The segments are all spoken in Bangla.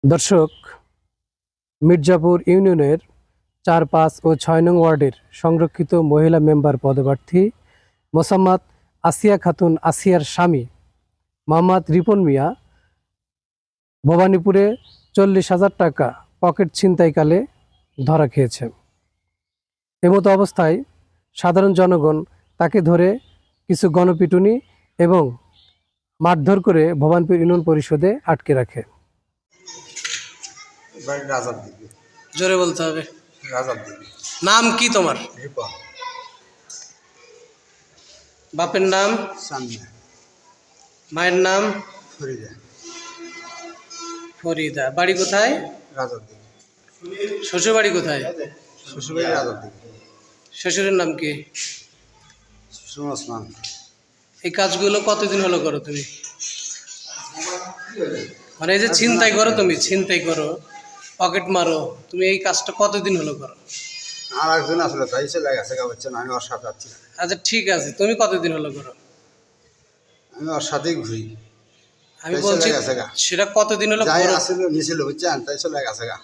দর্শক, মির্জাপুর ইউনিয়নের ৪, ৫ ও ৬ নং ওয়ার্ডের সংরক্ষিত মহিলা মেম্বার পদপ্রার্থী মোসাম্মদ আসিয়া খাতুন আসিয়ার স্বামী মোহাম্মদ রিপন মিয়া ভবানীপুরে ৪০,০০০ টাকা পকেট ছিনতাইকালে ধরা খেয়েছে। এমতো অবস্থায় সাধারণ জনগণ তাকে ধরে কিছু গণপিটুনি এবং মারধর করে ভবানীপুর ইউনিয়ন পরিষদে আটকে রাখে। রাজার দিকে জোরে বলতে হবে। রাজার দিকে নাম কি তোমার? রিপন বাপের নাম? সামনে মায়ের নাম? ফরিদা ফরিদা। বাড়ি কোথায়? রাজার দিকে শ্বশুর বাড়ি কোথায়? শ্বশুরবাড়ি রাজার দিকে শ্বশুরের নাম কি? শ্বশুর ওসমান। এই কাজগুলো কতদিন হলো করো তুমি? মানে এই যে ছিনতাই করো, তুমি ছিনতাই করো, পকেট মারো, তুমি এই কাজটা কতদিন হলো করো? আর একজন আসলে তাই চলে গেছে বলছেন, আমি ওর সাথে আছি। আচ্ছা ঠিক আছে, তুমি কতদিন হলো করো? আমি ওর সাথেই ঘুরি। আমি তাই বলছি চলে গেছে গা। সেটা কতদিন হলো যাই করো? আসলে মিছিল বুঝছেন, তাই চলে গেছে গা।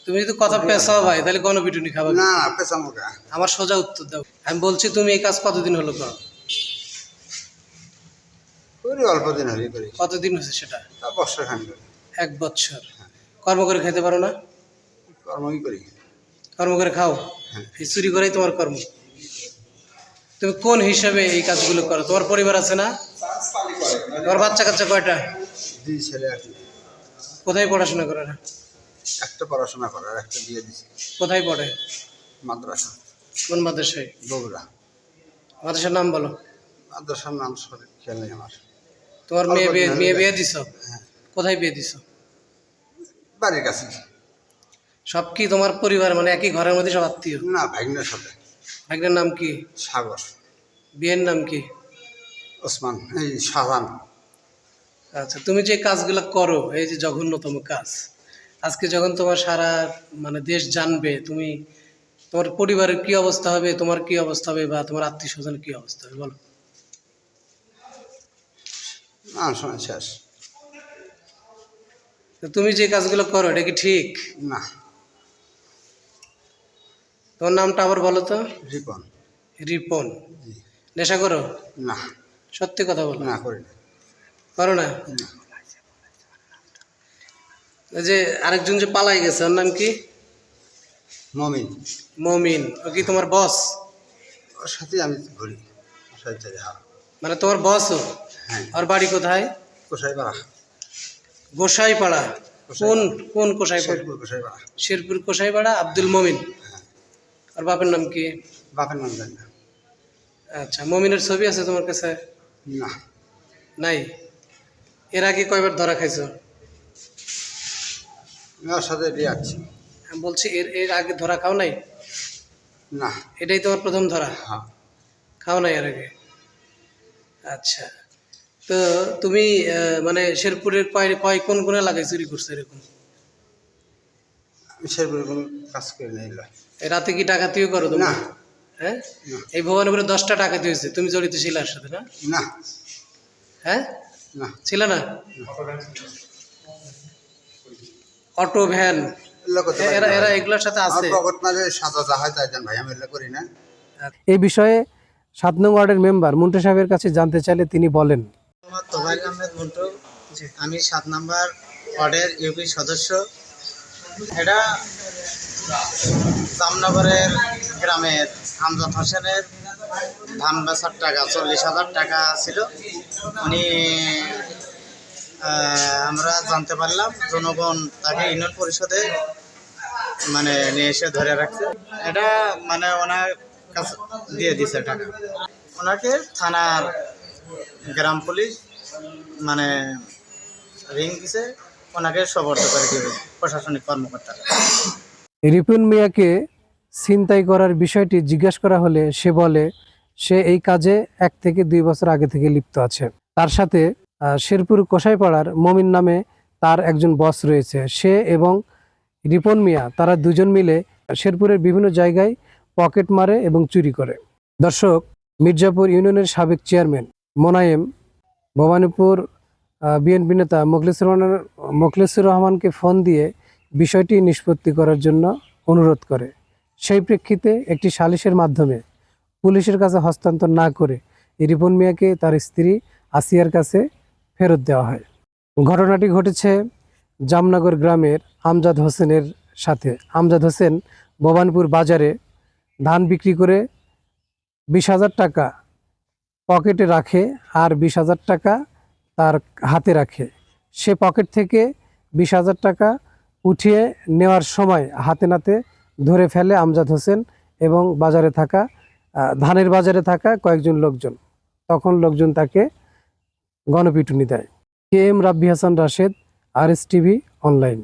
তুমি যদি কথা পেছাও ভাই, তাহলে গণপিটুনি খাবা। না পেছামো গা। আমার সোজা উত্তর দাও। আমি বলছি তুমি এই কাজ কতদিন হলো করো? করি অল্প দিন হলেই করি। কতদিন হয়েছে সেটা? তা বর্ষা খানি করি। 1 বছর। কর্ম করে খেতে পারো না? কর্মই করি। কর্ম করে খাও? হ্যাঁ। এই চুরি করেই তোমার কর্ম? তুমি কোন হিসাবে এই কাজগুলো করো? তোমার পরিবার আছে না? তোমার বাচ্চা কাচ্চা কয়টা? 2 ছেলে আর কি। কোথায় পড়াশোনা করে না? একটা পড়াশোনা করে আর একটা বিয়ে দিছে কোথায় পড়ে? মাদ্রাসা কোন মাদ্রাসায়? বগুড়া। মাদ্রাসার নাম বলো। মাদ্রাসার নাম সঠিক খেয়াল নেই আমার। তোমার মেয়ে বিয়ে দিছো? হ্যাঁ, কোথায় বিয়ে দিছো? বাড়ির কাছে। সব কি তোমার পরিবার, মানে একই ঘরের মধ্যে সব আত্মীয়? না, ভাগ্নের সাথে। ভাগ্নের নাম কি? সাগর। বিয়ের নাম কি? ওসমান, এই শাহজাহান। আচ্ছা, তুমি যে কাজগুলো করো, এই যে জঘন্যতম কাজ, আজকে যখন তোমার সারা মানে দেশ জানবে, তুমি তোমার পরিবারের কি অবস্থা হবে, তোমার কি অবস্থা হবে, বা তোমার আত্মীয় স্বজনের কি অবস্থা হবে বলো? না শোনা শেষ। তো তুমি যে কাজগুলো করো এটা কি ঠিক? না। তোমার নামটা আবার বলো তো। রিপন। রিপন। জি। নেশা করো? না। সত্যি কথা বলো। না করি না। করো না? না। ওই যে আরেকজন যে পালাই গেছে, ওর নাম কি? মমিন। মমিন। ও কি তোমার বস? ওর সাথে আমি ঘুরি। ওর সাথে চলে যাওয়া। মানে তোমার বসও? হ্যাঁ। ওর বাড়ি কোথায়? কোষাইপাড়া। গোসাইপাড়া। কোন কোন কোসাইপাড়া? শেরপুর কোষাইপাড়া। শেরপুর কোসাইপাড়া। আব্দুল মমিন। হ্যাঁ। আর বাপের নাম কি? বাপের নাম জানি না। আচ্ছা, মমিনের ছবি আছে তোমার কাছে? না। নাই। এর আগে কয়বার ধরা খাইছো? আমি ওর সাথে দিয়ে আসছি। আমি বলছি এর এর আগে ধরা খাও নাই? না। এটাই তোমার প্রথম ধরা? হ্যাঁ। খাও নাই এর আগে? আচ্ছা, তো তুমি মানে শেরপুরের কয় কোন কোন এলাকায় চুরি করছো এরকম? আমি শেরপুরে কোনো কাজ করি না। এই রাতে কি ডাকাতিও করো তুমি? না। হ্যাঁ। না। এই ভবানীপুরে 10টা ডাকাতি হয়েছে, তুমি জড়িত ছিলে এর সাথে না? না। হ্যাঁ, না। ছিল না? অটো ভ্যান, এরা এরা এগুলোর সাথে আছে? পকেট মারে সাজা যা হয় তাই জান ভাই, আমি এগুলো করি না। এই বিষয়ে ৭ নং ওয়ার্ডের মেম্বার মন্টু সাহেবের কাছে জানতে চাইলে তিনি বলেন, আমার তোফায়েল আহমেদ মন্টু, আমি 7 নম্বর ওয়ার্ডের ইউপি সদস্য। এটা জামনগরের গ্রামের আমজাদ হোসেনের ধান বেচার টাকা 40,000 টাকা ছিল। উনি আমরা জানতে পারলাম, জনগণ তাকে ইউনিয়ন পরিষদে মানে নিয়ে এসে ধরে রাখছে। এটা মানে ওনার কাছে দিয়ে দিছে টাকা। ওনাকে থানার গ্রাম পুলিশ মানে রিং দিছে, ওনাকে সোপর্দ করে দেবে প্রশাসনিক কর্মকর্তা। রিপন মিয়াকে ছিনতাই করার বিষয়টি জিজ্ঞাসা করা হলে সে বলে সে এই কাজে 1 থেকে 2 বছর আগে থেকে লিপ্ত আছে। তার সাথে শেরপুর কোষাইপাড়ার মমিন নামে তার একজন বস রয়েছে। সে এবং রিপন মিয়া তারা দুজন মিলে শেরপুরের বিভিন্ন জায়গায় পকেট মারে এবং চুরি করে। দর্শক, মির্জাপুর ইউনিয়নের সাবেক চেয়ারম্যান মোনায়েম ভবানীপুর বিএনপি নেতা মোখলেসুর রহমানকে ফোন দিয়ে বিষয়টি নিষ্পত্তি করার জন্য অনুরোধ করে। সেই প্রেক্ষিতে একটি সালিশের মাধ্যমে পুলিশের কাছে হস্তান্তর না করে রিপন মিয়াকে তার স্ত্রী আসিয়ার কাছে ফেরত দেওয়া হয়। ঘটনাটি ঘটেছে জামনগর গ্রামের আমজাদ হোসেনের সাথে। আমজাদ হোসেন ভবানপুর বাজারে ধান বিক্রি করে 20,000 টাকা পকেটে রাখে আর 20,000 টাকা তার হাতে রাখে। সে পকেট থেকে 20,000 টাকা উঠিয়ে নেওয়ার সময় হাতে নাতে ধরে ফেলে আমজাদ হোসেন এবং ধানের বাজারে থাকা কয়েকজন লোকজন। তখন লোকজন তাকে গণপিটুনি দেয়। KM রাব্বি হাসান রাশেদ, RSTV অনলাইন।